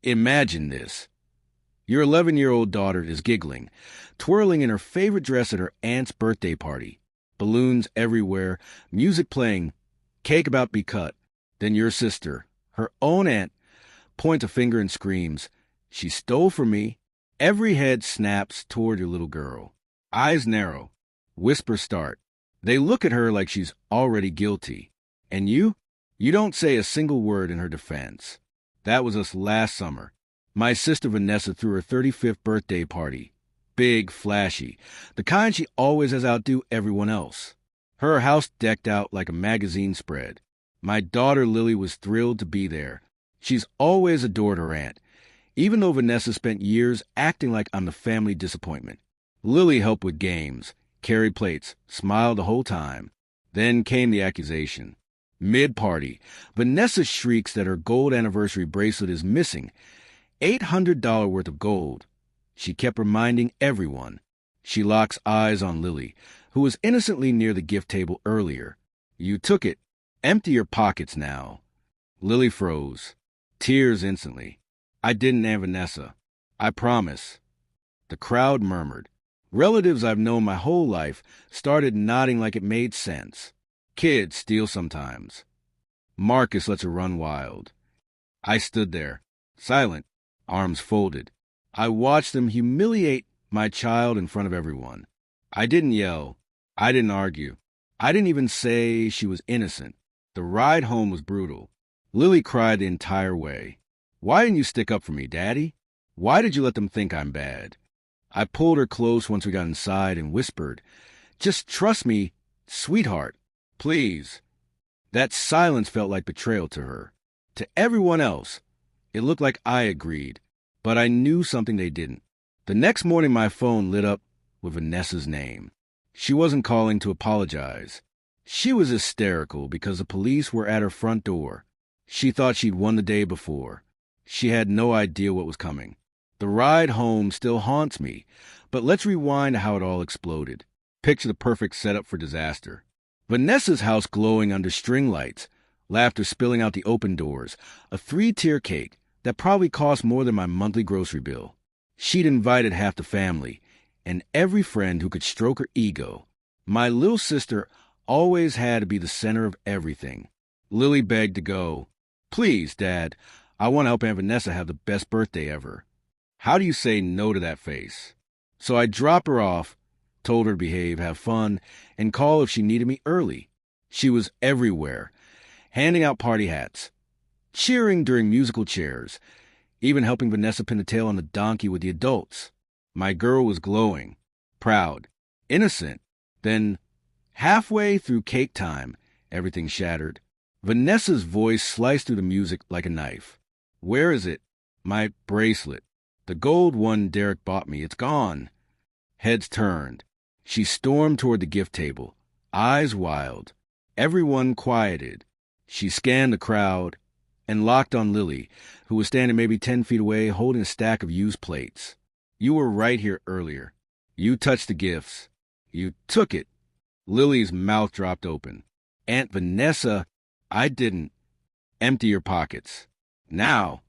Imagine this. Your 11-year-old daughter is giggling, twirling in her favorite dress at her aunt's birthday party. Balloons everywhere, music playing, cake about to be cut. Then your sister, her own aunt, points a finger and screams, "She stole from me." Every head snaps toward your little girl. Eyes narrow. Whispers start. They look at her like she's already guilty. And you? You don't say a single word in her defense. That was us last summer. My sister Vanessa threw her 35th birthday party. Big, flashy. The kind she always has outdo everyone else. Her house decked out like a magazine spread. My daughter Lily was thrilled to be there. She's always adored her aunt, even though Vanessa spent years acting like I'm the family disappointment. Lily helped with games, carried plates, smiled the whole time. Then came the accusation. Mid-party, Vanessa shrieks that her gold anniversary bracelet is missing. $800 worth of gold. She kept reminding everyone. She locks eyes on Lily, who was innocently near the gift table earlier. "You took it. Empty your pockets now." Lily froze. Tears instantly. "I didn't, Aunt Vanessa. I promise." The crowd murmured. Relatives I've known my whole life started nodding like it made sense. Kids steal sometimes. Marcus lets her run wild. I stood there, silent, arms folded. I watched them humiliate my child in front of everyone. I didn't yell. I didn't argue. I didn't even say she was innocent. The ride home was brutal. Lily cried the entire way. "Why didn't you stick up for me, Daddy? Why did you let them think I'm bad?" I pulled her close once we got inside and whispered, "Just trust me, sweetheart, please." That silence felt like betrayal to her. To everyone else, it looked like I agreed, but I knew something they didn't. The next morning my phone lit up with Vanessa's name. She wasn't calling to apologize. She was hysterical because the police were at her front door. She thought she'd won the day before. She had no idea what was coming. The ride home still haunts me, but let's rewind to how it all exploded. Picture the perfect setup for disaster. Vanessa's house glowing under string lights, laughter spilling out the open doors, a 3-tier cake that probably cost more than my monthly grocery bill. She'd invited half the family, and every friend who could stroke her ego. My little sister always had to be the center of everything. Lily begged to go. "Please, Dad, I want to help Aunt Vanessa have the best birthday ever." How do you say no to that face? So I dropped her off, told her to behave, have fun, and call if she needed me early. She was everywhere, handing out party hats, cheering during musical chairs, even helping Vanessa pin the tail on the donkey with the adults. My girl was glowing, proud, innocent. Then, halfway through cake time, everything shattered. Vanessa's voice sliced through the music like a knife. "Where is it? My bracelet. The gold one Derek bought me. It's gone." Heads turned. She stormed toward the gift table, eyes wild. Everyone quieted. She scanned the crowd and locked on Lily, who was standing maybe 10 feet away holding a stack of used plates. "You were right here earlier. You touched the gifts. You took it." Lily's mouth dropped open. "Aunt Vanessa, I didn't." "Empty your pockets. Now."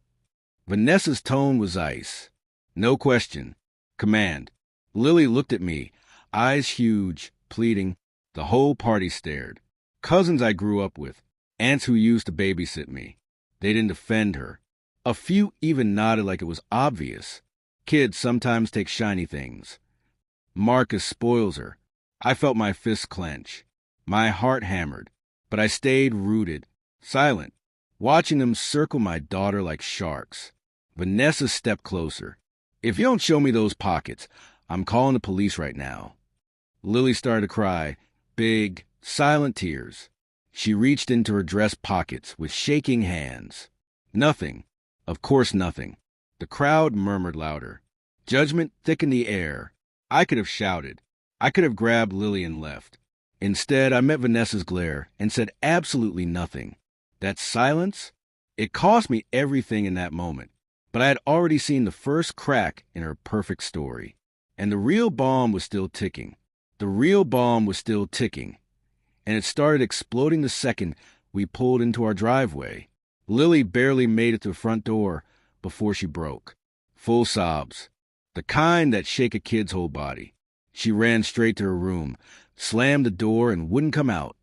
Vanessa's tone was ice. No question. Command. Lily looked at me, eyes huge, pleading. The whole party stared. Cousins I grew up with, aunts who used to babysit me. They didn't defend her. A few even nodded like it was obvious. Kids sometimes take shiny things. Marcus spoils her. I felt my fists clench. My heart hammered. But I stayed rooted, silent, watching them circle my daughter like sharks. Vanessa stepped closer. "If you don't show me those pockets, I'm calling the police right now." Lily started to cry, big, silent tears. She reached into her dress pockets with shaking hands. Nothing. Of course nothing. The crowd murmured louder. Judgment thickened the air. I could have shouted. I could have grabbed Lily and left. Instead, I met Vanessa's glare and said absolutely nothing. That silence? It cost me everything in that moment. But I had already seen the first crack in her perfect story. And the real bomb was still ticking. The real bomb was still ticking. And it started exploding the second we pulled into our driveway. Lily barely made it to the front door before she broke. Full sobs. The kind that shake a kid's whole body. She ran straight to her room, slammed the door, and wouldn't come out.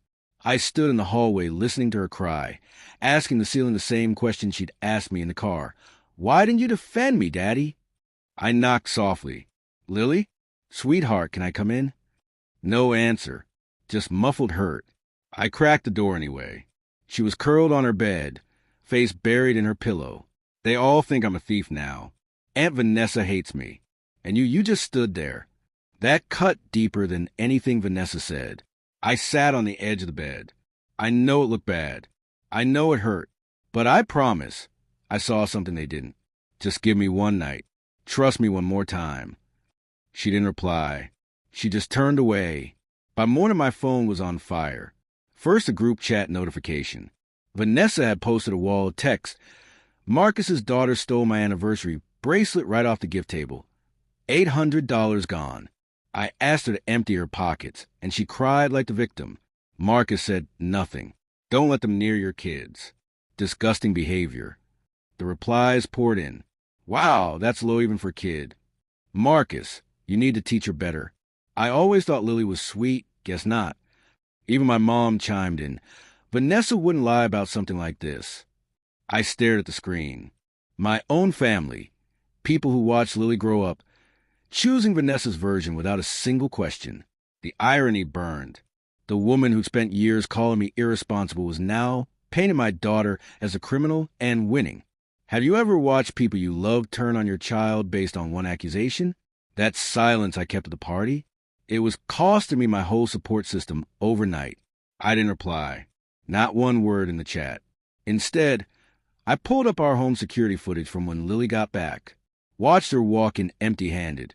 I stood in the hallway listening to her cry, asking the ceiling the same question she'd asked me in the car. Why didn't you defend me, Daddy? I knocked softly. Lily? Sweetheart, can I come in? No answer. Just muffled hurt. I cracked the door anyway. She was curled on her bed, face buried in her pillow. They all think I'm a thief now. Aunt Vanessa hates me. And you just stood there. That cut deeper than anything Vanessa said. I sat on the edge of the bed. I know it looked bad. I know it hurt. But I promise I saw something they didn't. Just give me one night. Trust me one more time. She didn't reply. She just turned away. By morning, my phone was on fire. First, a group chat notification. Vanessa had posted a wall of text. Marcus's daughter stole my anniversary bracelet right off the gift table. $800 gone. I asked her to empty her pockets, and she cried like the victim. Marcus said nothing. Don't let them near your kids. Disgusting behavior. The replies poured in. Wow, that's low even for a kid. Marcus, you need to teach her better. I always thought Lily was sweet. Guess not. Even my mom chimed in. Vanessa wouldn't lie about something like this. I stared at the screen. My own family, people who watched Lily grow up, choosing Vanessa's version without a single question. The irony burned. The woman who'd spent years calling me irresponsible was now painting my daughter as a criminal and winning. Have you ever watched people you love turn on your child based on one accusation? That silence I kept at the party? It was costing me my whole support system overnight. I didn't reply. Not one word in the chat. Instead, I pulled up our home security footage from when Lily got back. Watched her walk in empty-handed.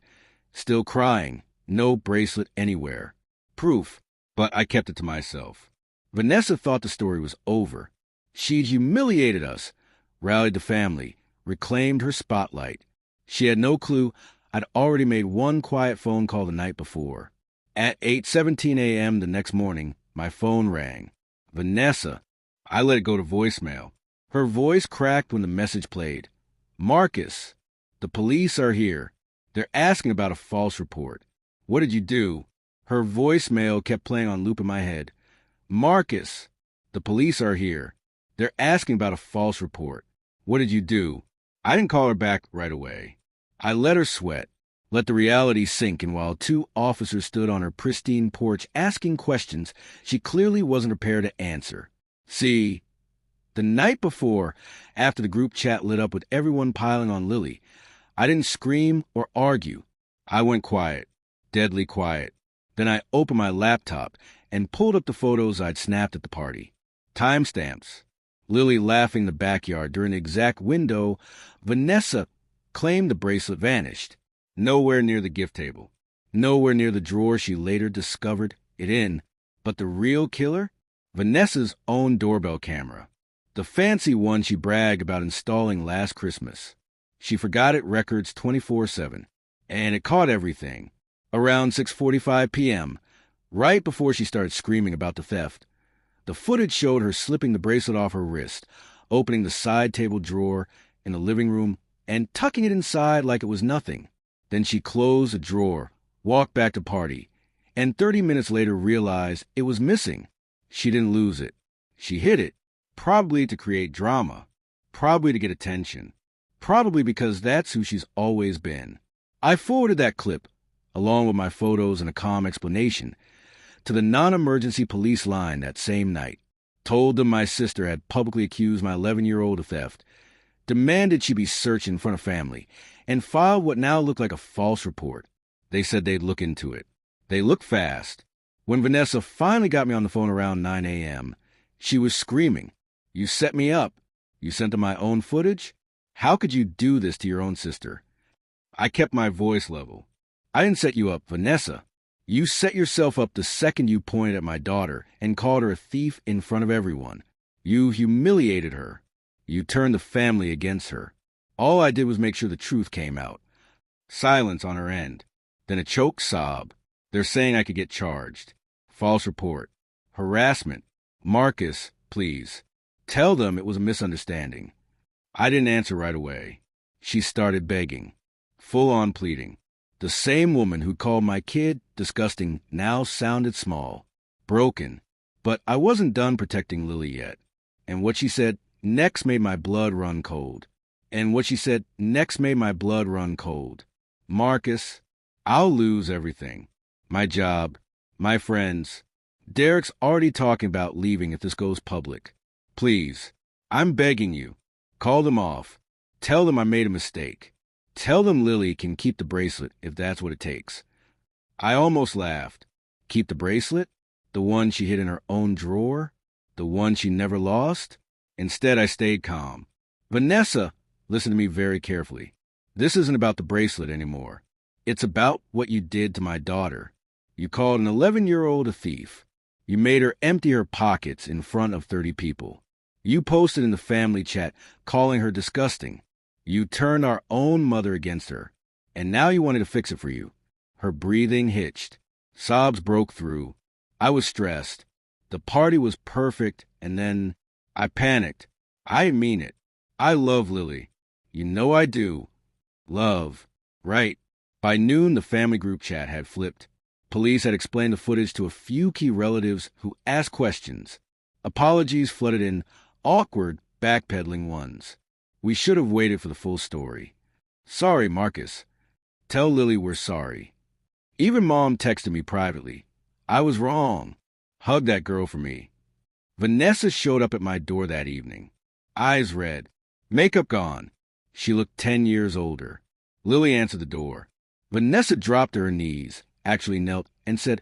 Still crying. No bracelet anywhere. Proof. But I kept it to myself. Vanessa thought the story was over. She'd humiliated us, rallied the family, reclaimed her spotlight. She had no clue I'd already made one quiet phone call the night before. At 8:17 a.m. the next morning, my phone rang. Vanessa. I let it go to voicemail. Her voice cracked when the message played. Marcus, the police are here. They're asking about a false report. What did you do? Her voicemail kept playing on loop in my head. Marcus, the police are here. They're asking about a false report. What did you do? I didn't call her back right away. I let her sweat, let the reality sink, and while two officers stood on her pristine porch asking questions she clearly wasn't prepared to answer. See, the night before, after the group chat lit up with everyone piling on Lily, I didn't scream or argue. I went quiet, deadly quiet. Then I opened my laptop and pulled up the photos I'd snapped at the party. Timestamps. Lily laughing in the backyard during the exact window Vanessa claimed the bracelet vanished. Nowhere near the gift table. Nowhere near the drawer she later discovered it in. But the real killer? Vanessa's own doorbell camera. The fancy one she bragged about installing last Christmas. She forgot it records 24/7. And it caught everything. Around 6:45 p.m., right before she started screaming about the theft. The footage showed her slipping the bracelet off her wrist, opening the side table drawer in the living room, and tucking it inside like it was nothing. Then she closed the drawer, walked back to party, and 30 minutes later realized it was missing. She didn't lose it. She hid it, probably to create drama, probably to get attention, probably because that's who she's always been. I forwarded that clip, along with my photos and a calm explanation, to the non-emergency police line that same night, told them my sister had publicly accused my 11-year-old of theft, demanded she be searched in front of family, and filed what now looked like a false report. They said they'd look into it. They looked fast. When Vanessa finally got me on the phone around 9 a.m., she was screaming, "You set me up. You sent them my own footage? How could you do this to your own sister?" I kept my voice level. "I didn't set you up, Vanessa. You set yourself up the second you pointed at my daughter and called her a thief in front of everyone. You humiliated her. You turned the family against her. All I did was make sure the truth came out." Silence on her end. Then a choked sob. "They're saying I could get charged. False report. Harassment. Marcus, please. Tell them it was a misunderstanding." I didn't answer right away. She started begging, full-on pleading. The same woman who called my kid disgusting now sounded small, broken. But I wasn't done protecting Lily yet. And what she said next made my blood run cold. Marcus, I'll lose everything. My job, my friends. Derek's already talking about leaving if this goes public. Please, I'm begging you. Call them off. Tell them I made a mistake. Tell them Lily can keep the bracelet if that's what it takes. I almost laughed. Keep the bracelet? The one she hid in her own drawer? The one she never lost? Instead, I stayed calm. Vanessa, listen to me very carefully. This isn't about the bracelet anymore. It's about what you did to my daughter. You called an 11-year-old a thief. You made her empty her pockets in front of 30 people. You posted in the family chat calling her disgusting. You turned our own mother against her. And now you wanted to fix it for you. Her breathing hitched. Sobs broke through. I was stressed. The party was perfect, and then I panicked. I mean it. I love Lily. You know I do. Love. Right. By noon, the family group chat had flipped. Police had explained the footage to a few key relatives who asked questions. Apologies flooded in, awkward, backpedaling ones. We should have waited for the full story. Sorry, Marcus. Tell Lily we're sorry. Even Mom texted me privately. I was wrong. Hug that girl for me. Vanessa showed up at my door that evening. Eyes red. Makeup gone. She looked 10 years older. Lily answered the door. Vanessa dropped to her knees, actually knelt, and said,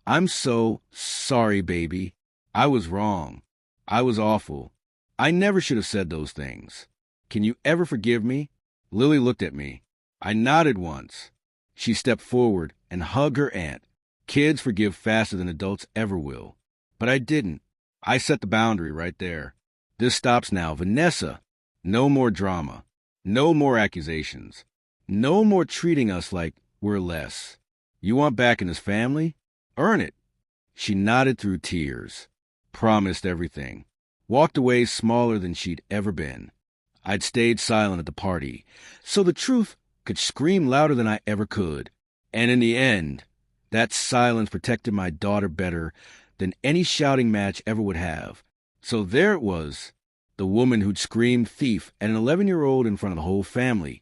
I'm so sorry, baby. I was wrong. I was awful. I never should have said those things. Can you ever forgive me? Lily looked at me. I nodded once. She stepped forward and hugged her aunt. Kids forgive faster than adults ever will. But I didn't. I set the boundary right there. This stops now. Vanessa, no more drama. No more accusations. No more treating us like we're less. You want back in this family? Earn it. She nodded through tears. Promised everything. Walked away smaller than she'd ever been. I'd stayed silent at the party, so the truth could scream louder than I ever could. And in the end, that silence protected my daughter better than any shouting match ever would have. So there it was, the woman who'd screamed thief at an 11-year-old in front of the whole family.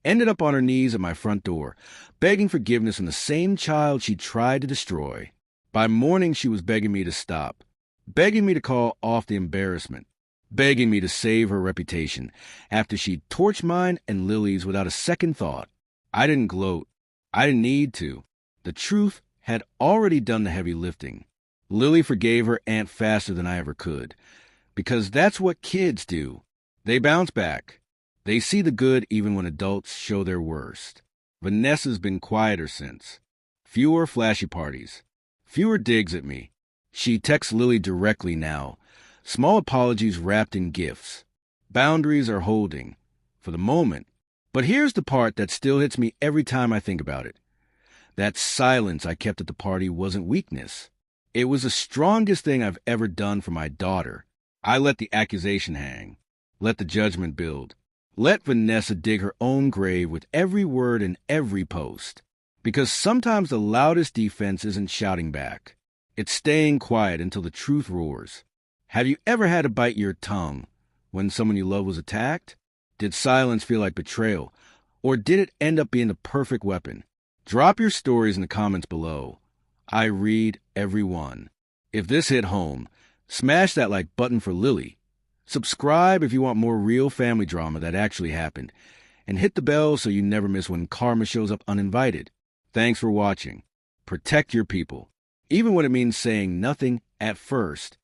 Ended up on her knees at my front door, begging forgiveness from the same child she tried to destroy. By morning, she was begging me to stop, begging me to call off the embarrassment, begging me to save her reputation after she'd torched mine and Lily's without a second thought. I didn't gloat. I didn't need to. The truth had already done the heavy lifting. Lily forgave her aunt faster than I ever could, because that's what kids do. They bounce back. They see the good even when adults show their worst. Vanessa's been quieter since. Fewer flashy parties. Fewer digs at me. She texts Lily directly now. Small apologies wrapped in gifts. Boundaries are holding. For the moment. But here's the part that still hits me every time I think about it. That silence I kept at the party wasn't weakness. It was the strongest thing I've ever done for my daughter. I let the accusation hang. Let the judgment build. Let Vanessa dig her own grave with every word and every post. Because sometimes the loudest defense isn't shouting back. It's staying quiet until the truth roars. Have you ever had to bite your tongue when someone you love was attacked? Did silence feel like betrayal? Or did it end up being the perfect weapon? Drop your stories in the comments below. I read every one. If this hit home, smash that like button for Lily. Subscribe if you want more real family drama that actually happened. And hit the bell so you never miss when karma shows up uninvited. Thanks for watching. Protect your people. Even when it means saying nothing at first.